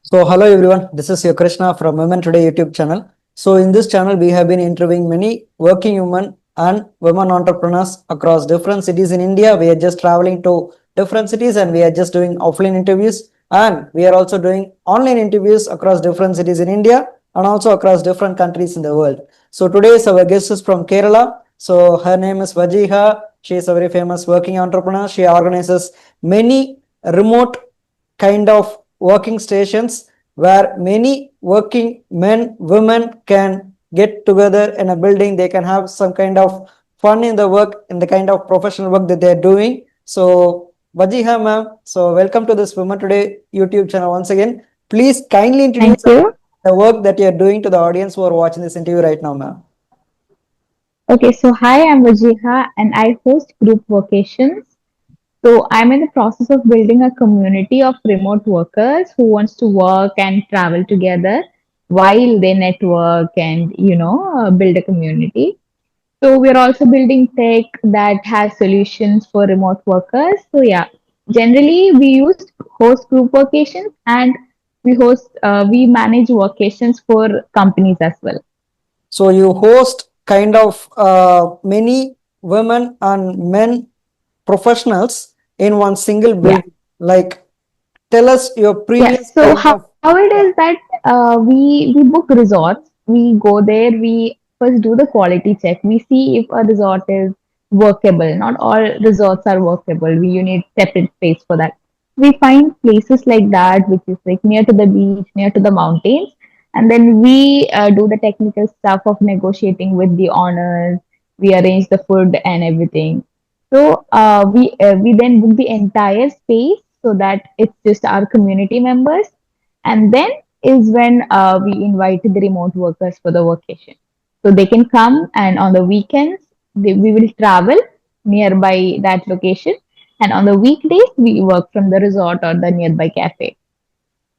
So, hello everyone, this is your Krishna from Women Today YouTube channel. So, in this channel, we have been interviewing many working women and women entrepreneurs across different cities in India. We are just traveling to different cities and we are just doing offline interviews, and we are also doing online interviews across different cities in India and also across different countries in the world. So, today's our guest is from Kerala. So, her name is Vajeeha. She is a very famous working entrepreneur. She organizes many remote kind of working stations where many working men, women can get together in a building. They can have some kind of fun in the work, in the kind of professional work that they're doing. So, Vajiha ma'am, so welcome to this Women Today YouTube channel once again. Please kindly Thank introduce you. the work that you're doing to the audience who are watching this interview right now, ma'am. Okay, so hi, I'm Vajeeha and I host group vocations. So I'm in the process of building a community of remote workers who wants to work and travel together while they network and build a community. So we're also building tech that has solutions for remote workers. So yeah, generally we use host group vocations and we manage vocations for companies as well. So, you host kind of many women and men professionals in one single Yeah. building. Like, tell us your Yeah, previous so kind how of. it Yeah. is that we book resorts. We go there. We first do the quality check. We see if a resort is workable. Not all resorts are workable. You need separate space for that. We find places like that, which is like near to the beach, near to the mountains, and then we do the technical stuff of negotiating with the owners. We arrange the food and everything. So we then book the entire space so that it's just our community members, and then is when we invite the remote workers for the vacation. So they can come, and on the weekends we will travel nearby that location, and on the weekdays we work from the resort or the nearby cafe.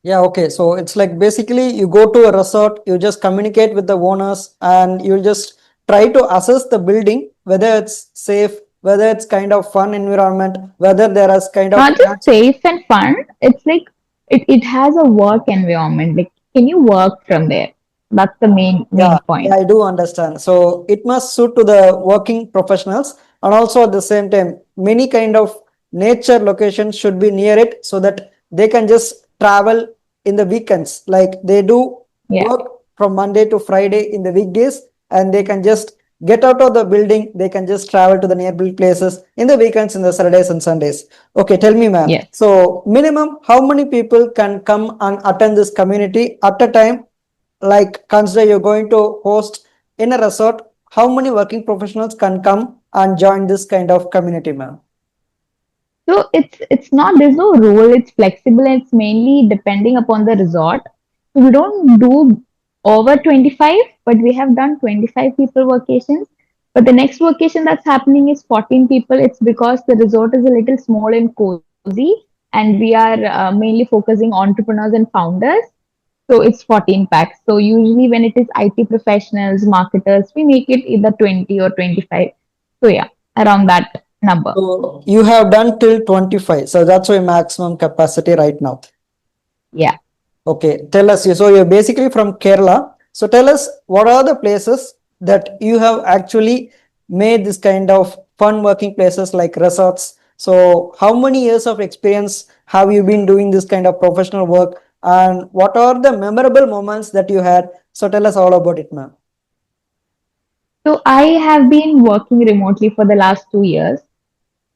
Yeah, okay. So it's like basically you go to a resort, you just communicate with the owners, and you just try to assess the building, whether it's safe, whether it's kind of fun environment, whether there is kind of Not just safe and fun. It's like it has a work environment. Like, can you work from there? That's the main Yeah, point. I do understand. So it must suit to the working professionals, and also at the same time, many kind of nature locations should be near it so that they can just travel in the weekends. Like they do Yeah. work from Monday to Friday in the weekdays, and they can just get out of the building. They can just travel to the nearby places in the weekends, in the Saturdays and Sundays. Okay, tell me, ma'am. Yes. So minimum, how many people can come and attend this community at a time? Like consider you're going to host in a resort, how many working professionals can come and join this kind of community, ma'am? So it's not, there's no rule, it's flexible and it's mainly depending upon the resort. So we don't do over 25, but we have done 25 people vacations. But the next vacation that's happening is 14 people. It's because the resort is a little small and cozy, and we are mainly focusing on entrepreneurs and founders. So it's 14 packs. So usually when it is IT professionals, marketers, we make it either 20 or 25. So yeah, around that number. So you have done till 25, so that's your maximum capacity right now. Yeah. Okay, tell us. So you're basically from Kerala. So tell us what are the places that you have actually made this kind of fun working places like resorts. So how many years of experience have you been doing this kind of professional work, and what are the memorable moments that you had? So tell us all about it, ma'am. So I have been working remotely for the last 2 years.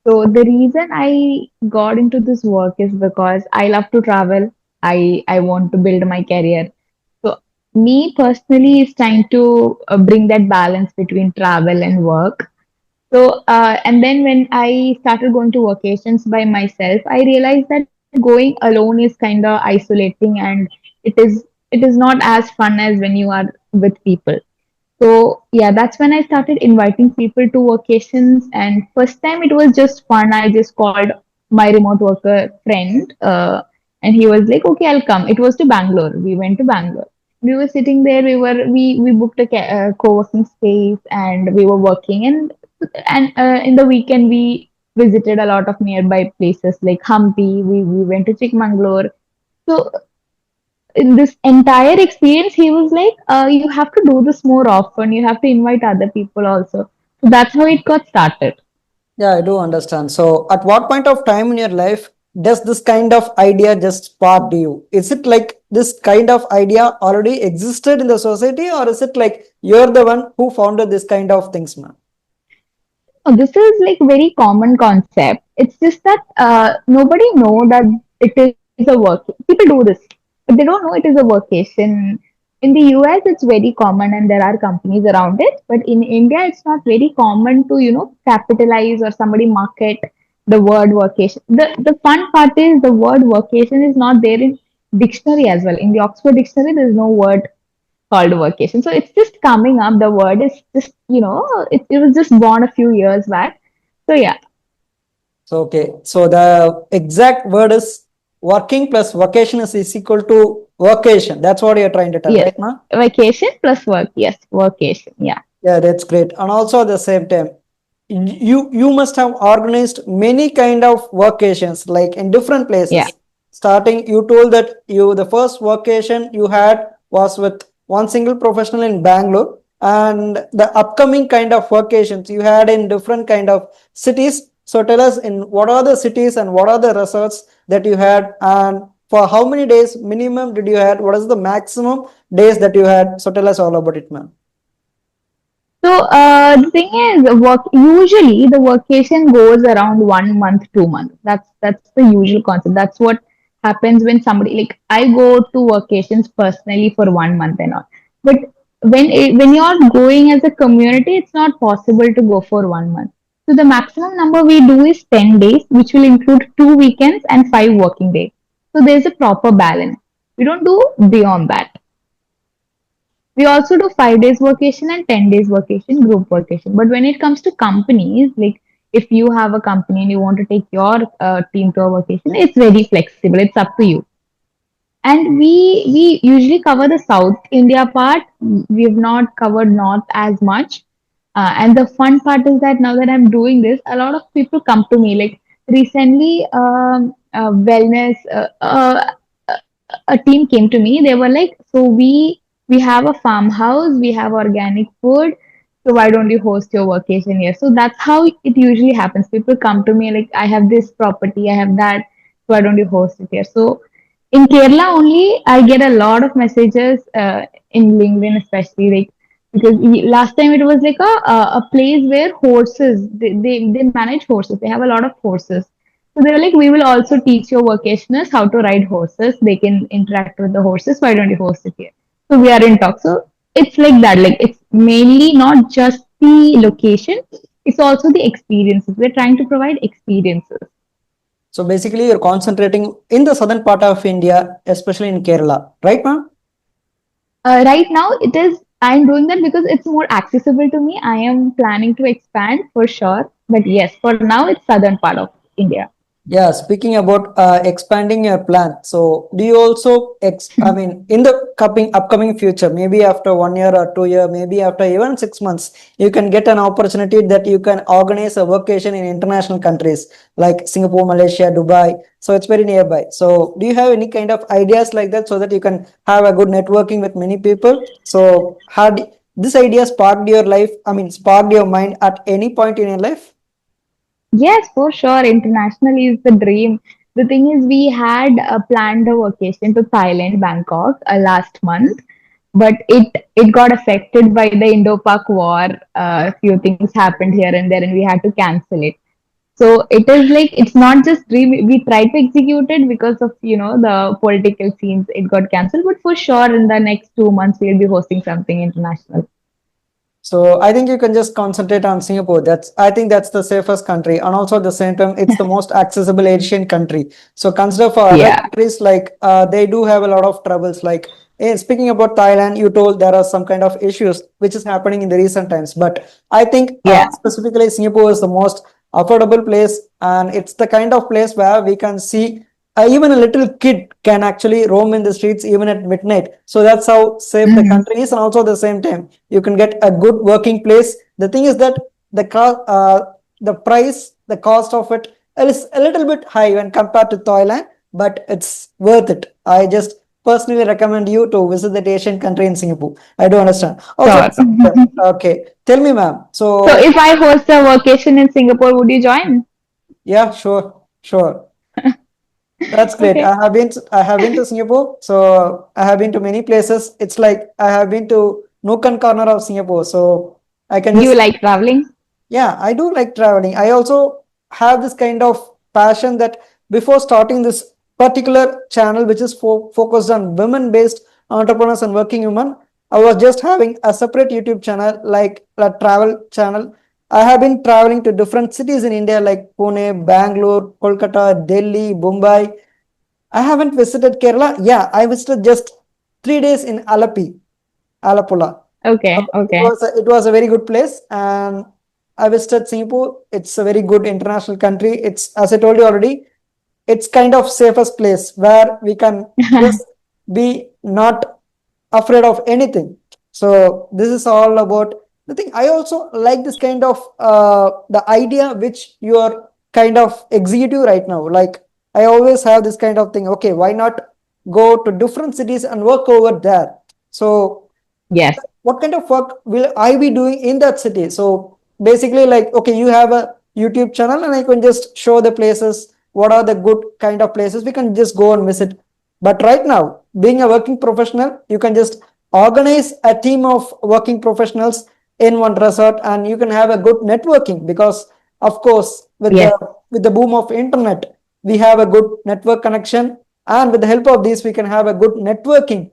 So the reason I got into this work is because I love to travel. I want to build my career. So me personally is trying to bring that balance between travel and work. So and then when I started going to vacations by myself, I realized that going alone is kind of isolating, and it is not as fun as when you are with people. So yeah, that's when I started inviting people to vacations. And first time it was just fun. I just called my remote worker friend, and he was like, "Okay, I'll come." It was to Bangalore. We went to Bangalore. We were sitting there. We booked a co-working space, and we were working. And in the weekend we visited a lot of nearby places like Hampi. We went to Chikmagalur. So in this entire experience, he was like, you have to do this more often. You have to invite other people also. So that's how it got started. Yeah, I do understand. So, at what point of time in your life does this kind of idea just spark you? Is it like this kind of idea already existed in the society, or is it like you're the one who founded this kind of things, man? Oh, this is like very common concept. It's just that nobody know that it is a work. People do this, but they don't know it is a workation. In the US, it's very common, and there are companies around it. But in India, it's not very common to capitalize or somebody market the word workation. The fun part is the word workation is not there in dictionary as well. In the Oxford Dictionary, there is no word called Workation. So it's just coming up. The word is just, it was just born a few years back. So yeah, So, okay. So, the exact word is working plus vocation is equal to vocation. That's what you're trying to tell, yes. right, man? Vacation plus work. Yes, workation. Yeah. Yeah, that's great. And also at the same time, you must have organized many kind of vacations like in different Yeah. places. Starting, you told that you the first vacation you had was with one single professional in Bangalore, and the upcoming kind of vacations you had in different kind of cities. So tell us in what are the cities and what are the resorts that you had, and for how many days minimum did you had? What is the maximum days that you had? So tell us all about it, ma'am. So the thing is, work usually the vacation goes around 1 month, 2 months. That's the usual concept. That's what happens when somebody like I go to vacations personally for 1 month and all. But when you're going as a community, it's not possible to go for 1 month. So the maximum number we do is 10 days, which will include 2 weekends and 5 working days. So there's a proper balance. We don't do beyond that. We also do 5 days vacation and 10 days vacation, group vacation. But when it comes to companies, like if you have a company and you want to take your team to a vacation, it's very flexible. It's up to you. And we usually cover the South India part. We have not covered North as much. And the fun part is that now that I'm doing this, a lot of people come to me. Like recently, wellness a team came to me. They were like, "So we have a farmhouse, we have organic food. So why don't you host your vacation here?" So that's how it usually happens. People come to me like, "I have this property, I have that. So why don't you host it here?" So in Kerala only, I get a lot of messages in LinkedIn, especially like because last time it was like a place where horses they manage horses. They have a lot of horses. So they were like, we will also teach your vocationers how to ride horses. They can interact with the horses. Why don't you host it here? So we are in talk. So it's like that. Like it's mainly not just the location; it's also the experiences. We're trying to provide experiences. So basically, you're concentrating in the southern part of India, especially in Kerala, right, ma'am? Right now, it is. I'm doing that because it's more accessible to me. I am planning to expand for sure. But yes, for now, it's southern part of India. Yeah, speaking about expanding your plan. So, do you also, I mean, in the upcoming future, maybe after 1 year or 2 year, maybe after even 6 months, you can get an opportunity that you can organize a vacation in international countries like Singapore, Malaysia, Dubai. So, it's very nearby. So, do you have any kind of ideas like that so that you can have a good networking with many people? So, had this idea sparked your life? I mean, sparked your mind at any point in your life? Yes, for sure. Internationally is the dream. The thing is, we had planned a vacation to Thailand, Bangkok last month, but it got affected by the Indo-Pak war. A few things happened here and there, and we had to cancel it. So it is like it's not just dream. We tried to execute it because of the political scenes. It got cancelled, but for sure in the next 2 months we'll be hosting something international. So I think you can just concentrate on Singapore. I think that's the safest country, and also at the same time, it's the most accessible Asian country. So consider for other Yeah, countries like they do have a lot of troubles. Like speaking about Thailand, you told there are some kind of issues which is happening in the recent times. But I think yeah. specifically Singapore is the most affordable place, and it's the kind of place where we can see even a little kid can actually roam in the streets even at midnight. So that's how safe the Hmm. country is, and also at the same time you can get a good working place. The thing is that the price, the cost of it is a little bit high when compared to Thailand, but it's worth it. I just personally recommend you to visit that Asian country in Singapore. I do understand. Also, Sure. okay. Tell me, ma'am. So So, if I host a vacation in Singapore, would you join? yeah, sure, sure. That's great. Okay. I have been to Singapore, so I have been to many places. It's like I have been to nook and corner of Singapore, so I can You just like traveling? yeah, I do like traveling. I also have this kind of passion that before starting this particular channel, which is focused on women based entrepreneurs and working women, I was just having a separate YouTube channel, like a travel channel. I have been traveling to different cities in India, like Pune, Bangalore, Kolkata, Delhi, Mumbai. I haven't visited Kerala. Yeah, I visited just 3 days in Alapula. Okay, okay. It was a very good place, and I visited Singapore. It's a very good international country. It's, as I told you already, it's kind of safest place where we can just be not afraid of anything. So this is all about the thing. I also like this kind of the idea which you are kind of executive right now. Like I always have this kind of thing. Okay, why not go to different cities and work over there? So Yes, what kind of work will I be doing in that city? So basically, like, okay, you have a YouTube channel, and I can just show the places. What are the good kind of places we can just go and visit? But right now, being a working professional, you can just organize a team of working professionals in one resort, and you can have a good networking because, of course, yes, with the boom of internet, we have a good network connection, and with the help of these, we can have a good networking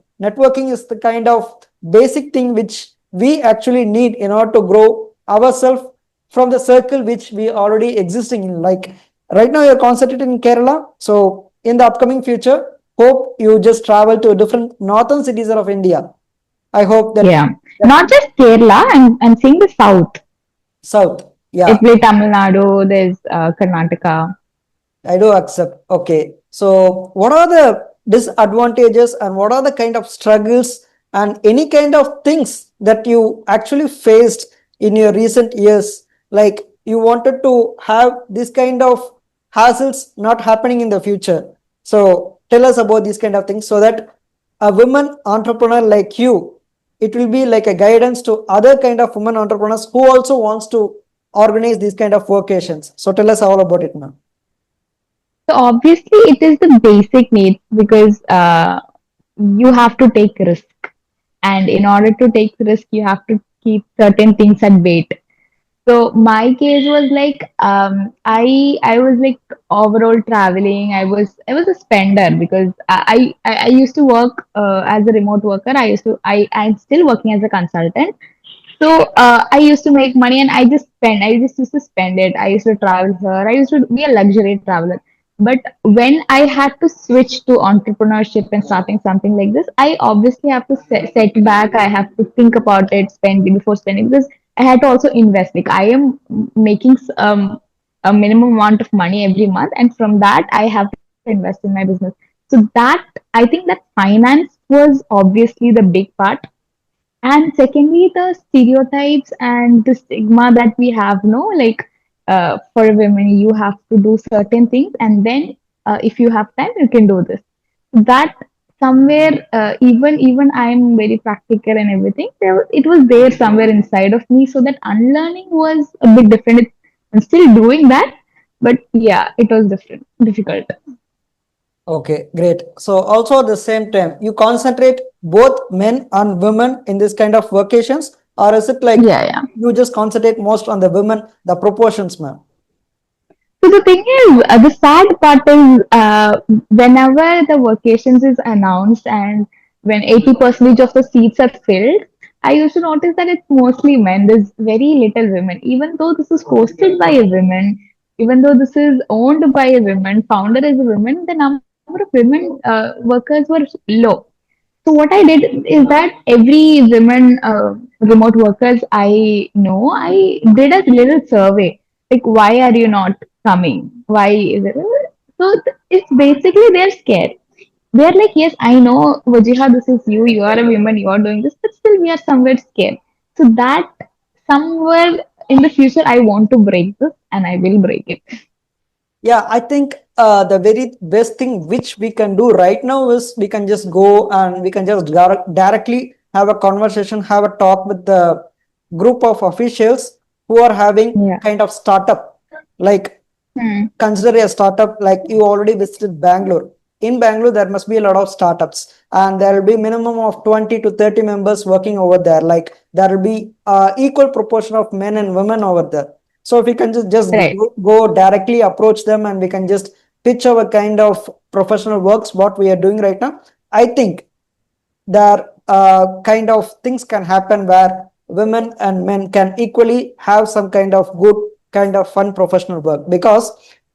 is the kind of basic thing which we actually need in order to grow ourselves from the circle which we already existing in. Like right now you're concentrated in Kerala, so in the upcoming future, hope you just travel to different northern cities of India. I hope that, yeah. that Not just Kerala, I'm seeing the south. south, yeah. Italy, Tamil Nadu, there's Karnataka. I do accept. Okay. So, what are the disadvantages and what are the kind of struggles and any kind of things that you actually faced in your recent years? Like you wanted to have this kind of hassles not happening in the future. So, tell us about these kind of things so that a woman entrepreneur like you, it will be like a guidance to other kind of women entrepreneurs who also wants to organize these kind of vocations. So, tell us all about it, ma'am. So obviously, it is the basic needs because you have to take risk, and in order to take risk, you have to keep certain things at bait. So my case was like I was like overall traveling. I was a spender because I used to work as a remote worker. I'm still working as a consultant. So I used to make money and I just used to spend it. I used to travel here. I used to be a luxury traveler. But when I had to switch to entrepreneurship and starting something like this, I obviously have to set back. I have to think about it, spend before spending because I had to also invest. Like I am making a minimum amount of money every month, and from that I have to invest in my business. So that I think that finance was obviously the big part, and secondly the stereotypes and the stigma that we have, no, like for women you have to do certain things, and then if you have time you can do this, that somewhere even I'm very practical and everything, it was there somewhere inside of me, so that unlearning was a bit different. I'm still doing that, but yeah, it was difficult. Okay, great. So also at the same time, you concentrate both men and women in this kind of vocations, or is it like Yeah, yeah. you just concentrate most on the women, the proportions, ma'am? So the thing is, the sad part is, whenever the vacations is announced and when 80% of the seats are filled, I used to notice that it's mostly men. There's very little women. Even though this is hosted by a woman, even though this is owned by a woman, founder is a woman, the number of women workers were low. So what I did is that every women remote workers I know, I did a little survey. Like, why are you not coming? Why is it? So it's basically they're scared. They're like, yes, I know, Vajeeha, this is you. You are a woman. You are doing this, but still we are somewhere scared. So that somewhere in the future, I want to break this, and I will break it. Yeah, I think the very best thing which we can do right now is we can just go and we can just directly have a conversation, have a talk with the group of officials who are having Yeah. kind of startup. Like, Hmm. consider a startup, like you already visited Bangalore. In Bangalore, there must be a lot of startups, and there will be minimum of 20 to 30 members working over there. Like, there will be equal proportion of men and women over there. So if we can just Right. go directly approach them and we can just pitch our kind of professional works, what we are doing right now, I think there kind of things can happen where women and men can equally have some kind of good kind of fun professional work. Because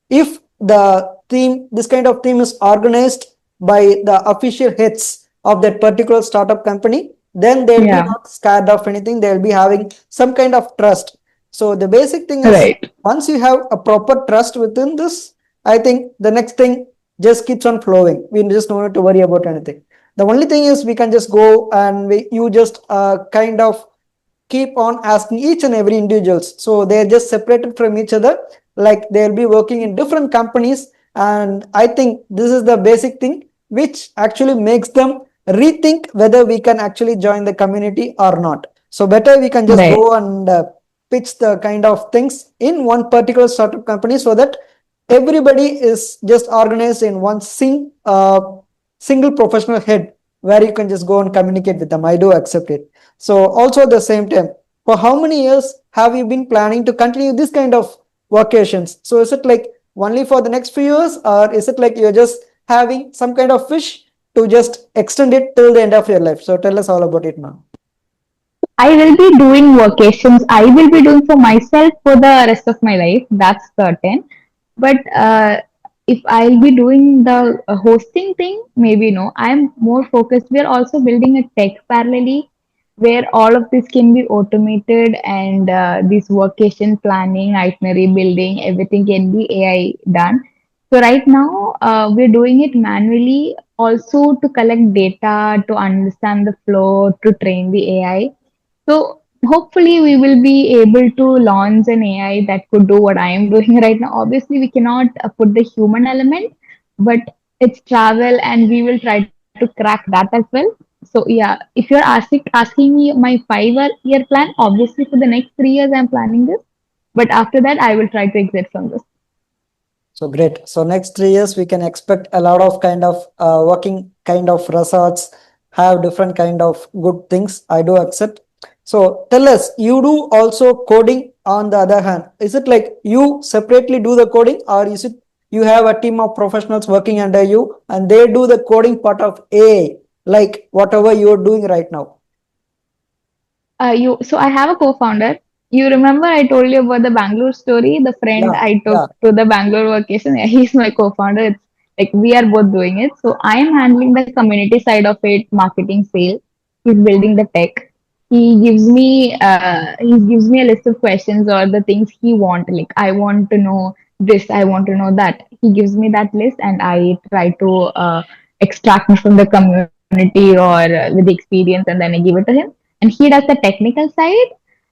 if the theme, this kind of theme is organized by the official heads of that particular startup company, then they'll be Yeah. not scared of anything, they'll be having some kind of trust. So the basic thing is, Right. once you have a proper trust within this, I think the next thing just keeps on flowing, we just don't need to worry about anything. The only thing is we can just go and you just kind of keep on asking each and every individuals, so they're just separated from each other, like they'll be working in different companies. And I think this is the basic thing which actually makes them rethink whether we can actually join the community or not. So better we can just Right. go and pitch the kind of things in one particular startup company, so that everybody is just organized in one single professional head where you can just go and communicate with them. I do accept it. So also at the same time, for how many years have you been planning to continue this kind of vacations? So is it like only for the next few years, or is it like you're just having some kind of wish to just extend it till the end of your life? So tell us all about it now. I will be doing vacations. I will be doing for myself for the rest of my life. That's certain. But if I'll be doing the hosting thing, maybe no. I'm more focused. We're also building a tech parallelly where all of this can be automated and this vacation planning, itinerary building, everything can be AI done. So right now, we're doing it manually also to collect data, to understand the flow, to train the AI. So hopefully we will be able to launch an AI that could do what I am doing right now. Obviously, we cannot put the human element, but it's travel, and we will try to crack that as well. So yeah, if you're asking me my 5 year plan, obviously for the next 3 years I'm planning this, but after that I will try to exit from this. So great. So next 3 years we can expect a lot of kind of working kind of resorts, have different kind of good things. I do accept. So tell us, you do also coding on the other hand. Is it like you separately do the coding, or is it you have a team of professionals working under you and they do the coding part of AI, like whatever you're doing right now? So I have a co-founder. You remember I told you about the Bangalore story, the friend Yeah, I took yeah. to the Bangalore vacation. Yeah, he's my co-founder. It's like we are both doing it. So I am handling the community side of it, marketing, sales. He's building the tech. He gives me a list of questions or the things he want. Like I want to know this, I want to know that. He gives me that list, and I try to extract it from the community or with the experience, and then I give it to him, and he does the technical side.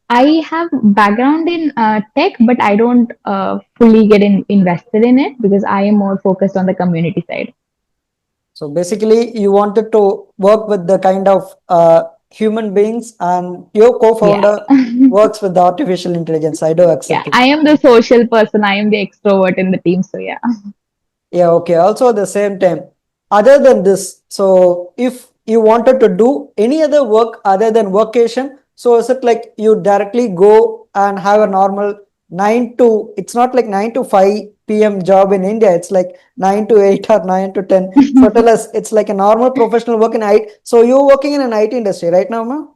I have background in tech, but I don't fully get invested in it because I am more focused on the community side. So basically, you wanted to work with the kind of human beings, and your Yeah. co-founder works with the artificial intelligence. I do Yeah, accept it. I am the social person. I am the extrovert in the team. So yeah. Yeah, okay. Also, at the same time, other than this, so if you wanted to do any other work other than workation, so is it like you directly go and have a normal it's not like 9 to 5 p.m. job in India, it's like 9 to 8 or 9 to 10. So tell us, it's like a normal professional work in IT. So you're working in an IT industry right now, ma?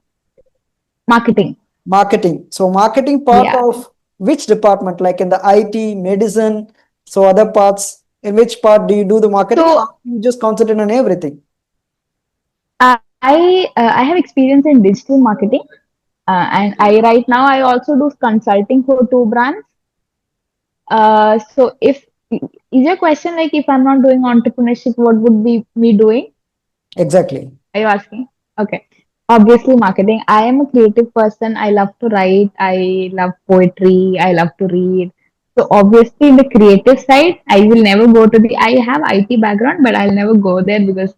Marketing. Marketing. So marketing part Yeah. of which department? Like in the IT, medicine, so other parts. In which part do you do the marketing, or So you just concentrate on everything? I have experience in digital marketing, and I right now I also do consulting for two brands. So if is your question like if I'm not doing entrepreneurship, what would be me doing? Exactly. Are you asking? Okay. Obviously, marketing. I am a creative person. I love to write. I love poetry. I love to read. So obviously in the creative side, I will never go to the, I have IT background, but I'll never go there because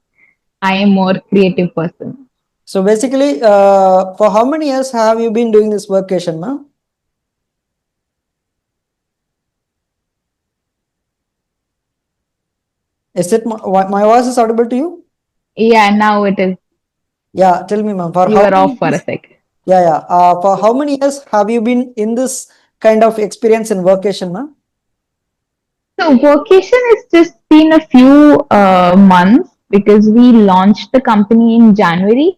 I am more creative person. So basically, for how many years have you been doing this workation, ma'am? Is it my voice is audible to you? Yeah, now it is, Yeah, tell me, ma'am. For you how are many off for a years? sec. Yeah, yeah. For how many years have you been in this kind of experience in workation, ma'am? So vocation has just been a few months because we launched the company in January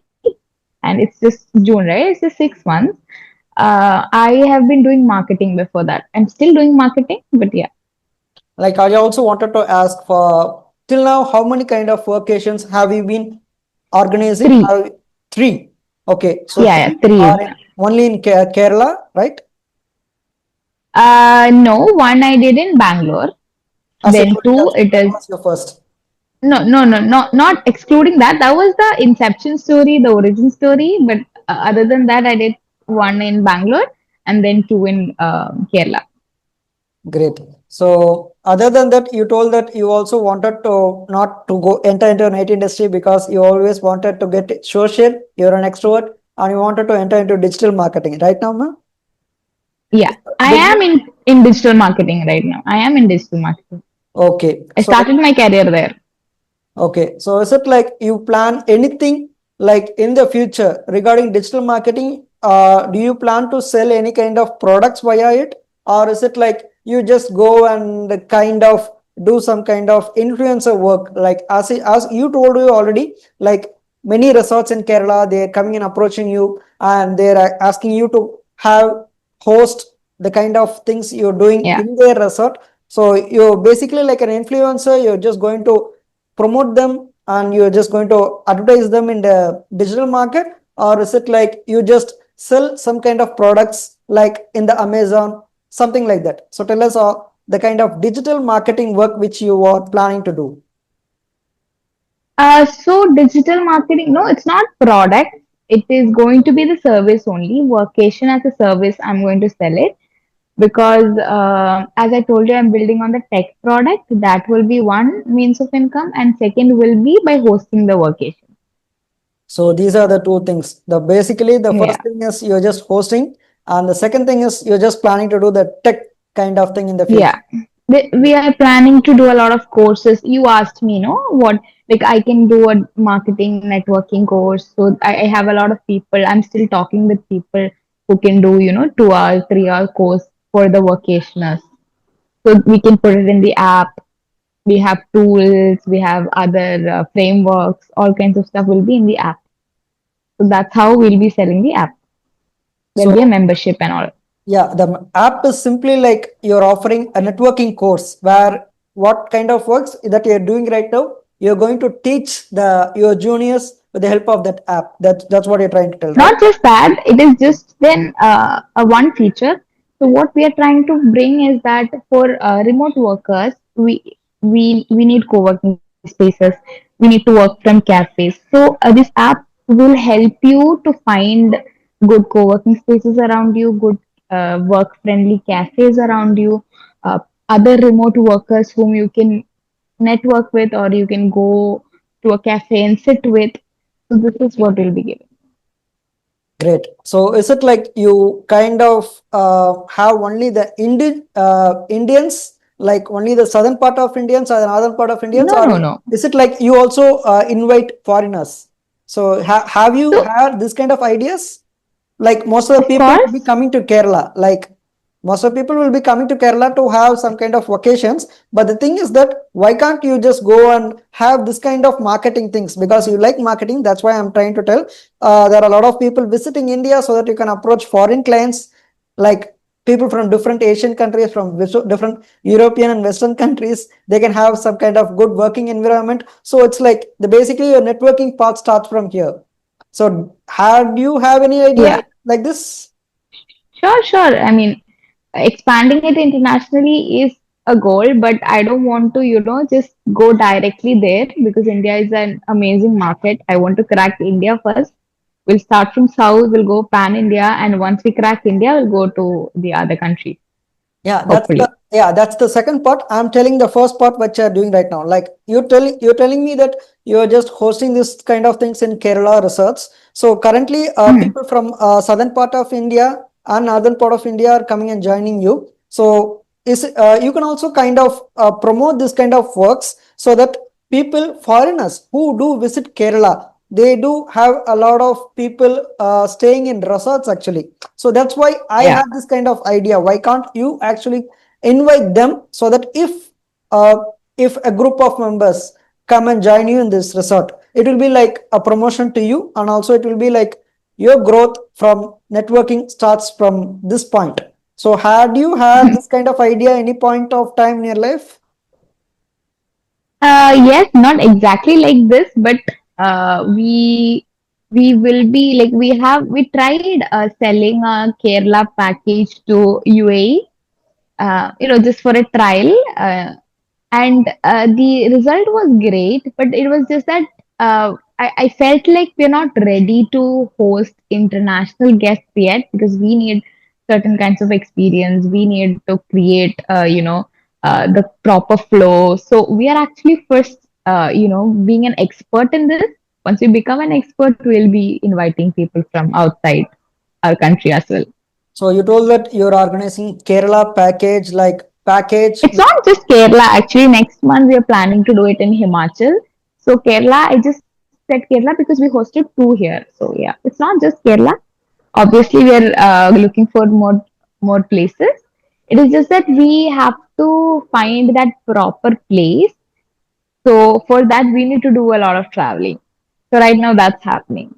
and it's just June, right? It's just 6 months. I have been doing marketing before that. I'm still doing marketing, but yeah, Like, I also wanted to ask for till now, how many kind of workations have you been organizing? three. Three. Okay, so Yeah, yeah, three three is are done. only in Kerala, right? No, one I did in Bangalore. As I Then told you, two, it that is was your first. no, not excluding that. That was the inception story, the origin story. But other than that, I did one in Bangalore and then two in Kerala. Great. So other than that, you told that you also wanted to not to go enter into an IT industry because you always wanted to get social. You're an extrovert and you wanted to enter into digital marketing. Right now, ma'am? Yeah, I am in digital marketing right now. I am in digital marketing. Okay. I So started my career there. okay, so is it like you plan anything like in the future regarding digital marketing? Do you plan to sell any kind of products via it, or is it like you just go and kind of do some kind of influencer work? Like as you told you already, like many resorts in Kerala, they're coming and approaching you, and they're asking you to have host the kind of things you're doing Yeah. in their resort. So you're basically like an influencer. You're just going to promote them and you're just going to advertise them in the digital market, or is it like you just sell some kind of products like in the Amazon, something like that? So tell us the kind of digital marketing work which you are planning to do. So digital marketing, no, it's not product. It is going to be the service only. Workation as a service, I'm going to sell it because, as I told you, I'm building on the tech product. That will be one means of income, and second will be by hosting the workation. So these are the two things. The basically the Yeah. first thing is you're just hosting, and the second thing is you're just planning to do the tech kind of thing in the future. Yeah. We are planning to do a lot of courses. You asked me, no, what, like I can do a marketing networking course. So I have a lot of people. I'm still talking with people who can do, 2 hour, 3 hour course for the vocationers. So we can put it in the app. We have tools, we have other frameworks, all kinds of stuff will be in the app. So that's how we'll be selling the app. There'll be a So membership and all. yeah, the app is simply like you're offering a networking course where what kind of works that you're doing right now, you're going to teach the your juniors with the help of that app. That's what you're trying to tell, right? Not just that, it is just then a one feature. So what we are trying to bring is that for remote workers, we need co-working spaces. We need to work from cafes. So this app will help you to find good co-working spaces around you, good work-friendly cafes around you, other remote workers whom you can network with, or you can go to a cafe and sit with. So this is what will be given. Great. So is it like you kind of have only the Indians, like only the southern part of Indians or the northern part of Indians, No, or no, no. is it like you also invite foreigners? So have you So, had this kind of ideas? Like most of the of people will be course, coming to Kerala. Like most of the people will be coming to Kerala to have some kind of vacations. But the thing is that why can't you just go and have this kind of marketing things? Because you like marketing. That's why I'm trying to tell. There are a lot of people visiting India so that you can approach foreign clients, like people from different Asian countries, from different European and Western countries. They can have some kind of good working environment. So it's like the basically your networking part starts from here. So, do you have any idea yeah, like this? sure. I mean, expanding it internationally is a goal, but I don't want to, just go directly there because India is an amazing market. I want to crack India first. We'll start from South, we'll go pan India, and once we crack India, we'll go to the other countries. hopefully. That's the second part. I'm telling the first part what you're doing right now. Like you're telling me that you're just hosting this kind of things in Kerala resorts. So currently, Hmm. people from southern part of India and northern part of India are coming and joining you. So is you can also kind of promote this kind of works so that people foreigners who do visit Kerala, they do have a lot of people staying in resorts actually. So that's why I Yeah. had this kind of idea. Why can't you actually invite them so that uh, if a group of members come and join you in this resort, it will be like a promotion to you, and also it will be like your growth from networking starts from this point. So had you had this kind of idea any point of time in your life? Yes, not exactly like this, but we will be like we tried selling a Kerala package to UAE, just for a trial. And the result was great, but it was just that I felt like we're not ready to host international guests yet because we need certain kinds of experience. We need to create, the proper flow. So we are actually first, being an expert in this. Once we become an expert, we'll be inviting people from outside our country as well. So you told that you're organizing Kerala package, like package It's with. not just Kerala. Actually, next month we are planning to do it in Himachal. So Kerala, I just said Kerala because we hosted two here. So yeah, it's not just Kerala. Obviously, we are looking for more places. It is just that we have to find that proper place. So for that, we need to do a lot of traveling. So right now, that's happening.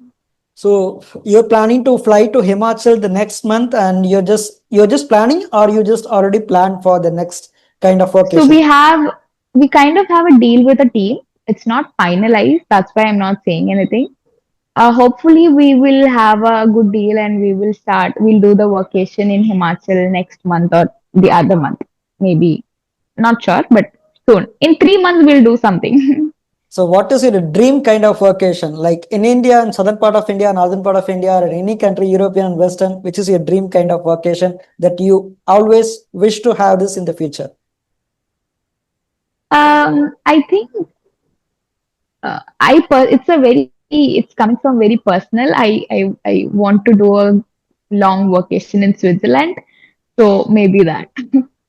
So you're planning to fly to Himachal the next month, and you're just planning, or you just already planned for the next kind of So vacation. we kind of have a deal with a team. It's not finalized. That's why I'm not saying anything. Hopefully, we will have a good deal and we'll do the vacation in Himachal next month or the other month. Maybe. Not sure, but soon. In 3 months, we'll do something. So what is your dream kind of vacation? Like in India, in southern part of India, northern part of India, or in any country, European and Western, which is your dream kind of vacation that you always wish to have this in the future? I think it's coming from very personal. I want to do a long vacation in Switzerland. So maybe that.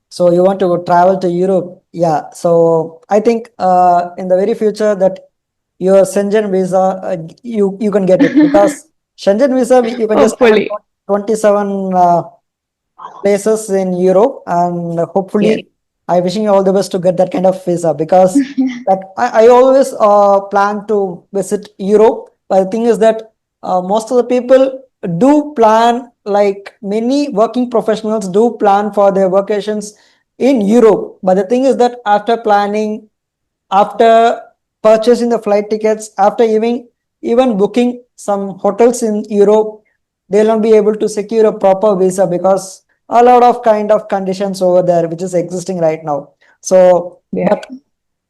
So you want to travel to Europe? Yeah. So I think in the very future that your Schengen visa, you can get it, because Schengen visa you can just travel Hopefully. 27 places in Europe, and Yes. hopefully, I wishing you all the best to get that kind of visa, because that I always plan to visit Europe. But the thing is that most of the people do plan, like many working professionals do plan for their vacations in Europe. But the thing is that after planning, after purchasing the flight tickets, after even booking some hotels in Europe, they'll not be able to secure a proper visa, because a lot of kind of conditions over there which is existing right now. So Yeah. but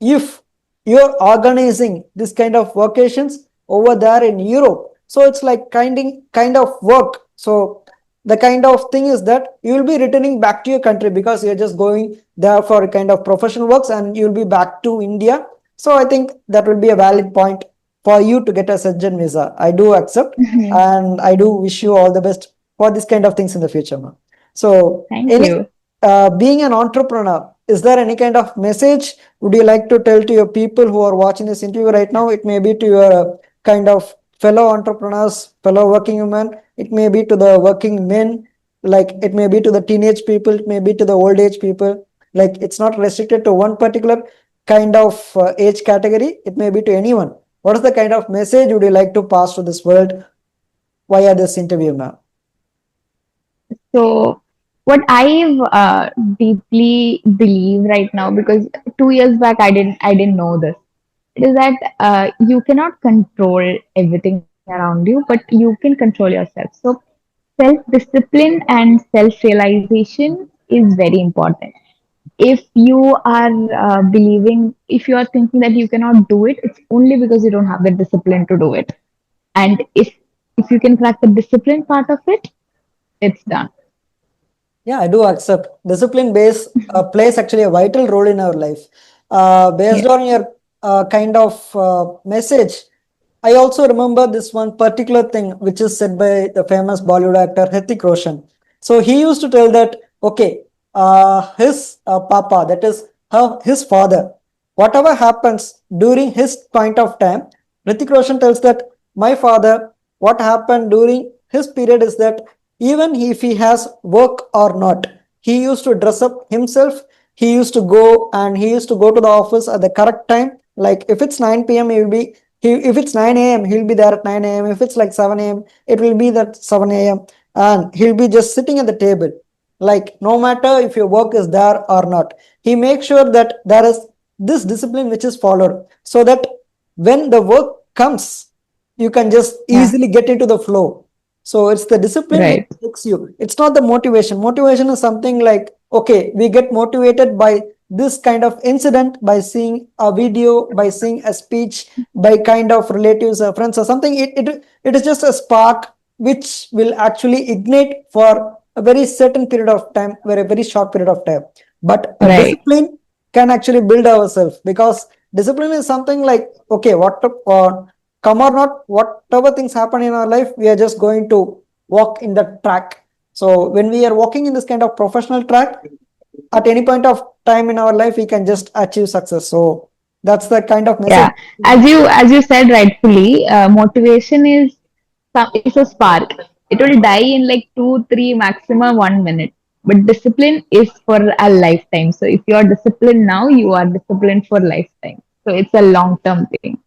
if you're organizing this kind of vacations over there in Europe, so it's like kind of work. So the kind of thing is that you will be returning back to your country, because you're just going there for a kind of professional works, and you'll be back to India. So I think that will be a valid point for you to get a surgeon visa. I do accept, and I do wish you all the best for this kind of things in the future, ma'am. So Thank any you. being an entrepreneur, is there any kind of message would you like to tell to your people who are watching this interview right now? It may be to your kind of fellow entrepreneurs, fellow working women, it may be to the working men, like it may be to the teenage people, it may be to the old age people. Like it's not restricted to one particular kind of age category, it may be to anyone. What is the kind of message would you like to pass to this world via this interview, ma'am? So, what I've deeply believe right now, because 2 years back I didn't know this, it is that you cannot control everything around you, but you can control yourself. So, self discipline and self realization is very important. If you are if you are thinking that you cannot do it, it's only because you don't have the discipline to do it. And if you can crack the discipline part of it, it's done. Yeah, I do accept. Discipline base plays actually a vital role in our life. Based Yeah, on your kind of message, I also remember this one particular thing which is said by the famous Bollywood actor Hrithik Roshan. So he used to tell that, okay, his papa, that is his father, whatever happens during his point of time, Hrithik Roshan tells that my father, what happened during his period is that even if he has work or not, he used to dress up himself. He used to go and he used to go to the office at the correct time. Like if it's 9 p.m., he will be if it's 9 a.m., he'll be there at 9 a.m. If it's like 7 a.m., it will be that 7 a.m. And he'll be just sitting at the table. Like no matter if your work is there or not, he makes sure that there is this discipline which is followed so that when the work comes, you can just yeah, easily get into the flow. So it's the discipline which right, takes you. It's not the motivation. Motivation is something like, okay, we get motivated by this kind of incident, by seeing a video, by seeing a speech, by kind of relatives or friends or something. It is just a spark which will actually ignite for a very certain period of time, for a very short period of time. But a right. discipline can actually build ourselves, because discipline is something like, okay, what come or not, whatever things happen in our life, we are just going to walk in the track. So when we are walking in this kind of professional track, at any point of time in our life, we can just achieve success. So that's the kind of message. Yeah, as you said rightfully, motivation is a spark. It will die in like 2, 3, maximum 1 minute. But discipline is for a lifetime. So if you are disciplined now, you are disciplined for lifetime. So it's a long term thing.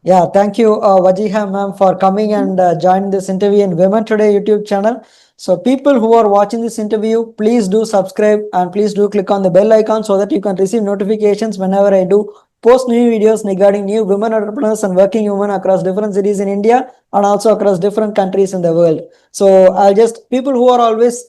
Yeah, thank you, Vajeeha ma'am, for coming and joining this interview in Women Today YouTube channel. So, people who are watching this interview, please do subscribe and please do click on the bell icon so that you can receive notifications whenever I do post new videos regarding new women entrepreneurs and working women across different cities in India and also across different countries in the world. So, I'll just people who are always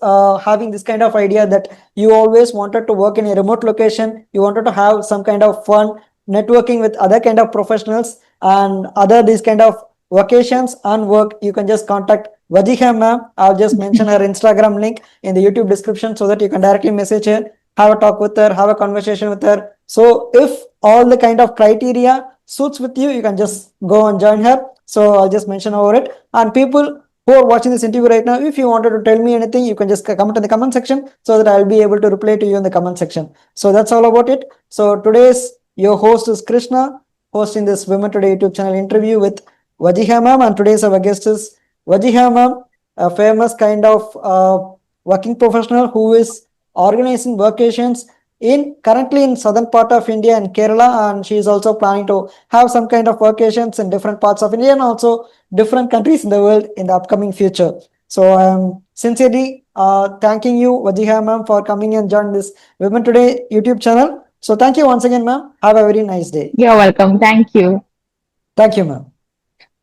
having this kind of idea that you always wanted to work in a remote location, you wanted to have some kind of fun networking with other kind of professionals and other these kind of vocations and work, you can just contact Vajeeha ma'am. I'll just mention her Instagram link in the YouTube description so that you can directly message her, have a talk with her, have a conversation with her. So if all the kind of criteria suits with you, you can just go and join her. So I'll just mention over it. And people who are watching this interview right now, if you wanted to tell me anything, you can just comment in the comment section so that I'll be able to reply to you in the comment section. So that's all about it. So today's your host is Krishna, hosting this Women Today YouTube channel interview with Vajeeha ma'am, and today's our guest is Vajeeha ma'am, a famous kind of working professional who is organizing workations in currently in southern part of India and Kerala, and she is also planning to have some kind of workations in different parts of India and also different countries in the world in the upcoming future. So I am sincerely thanking you, Vajeeha ma'am, for coming and joining this Women Today YouTube channel. So thank you once again, ma'am. Have a very nice day. You're welcome. Thank you. Thank you, ma'am.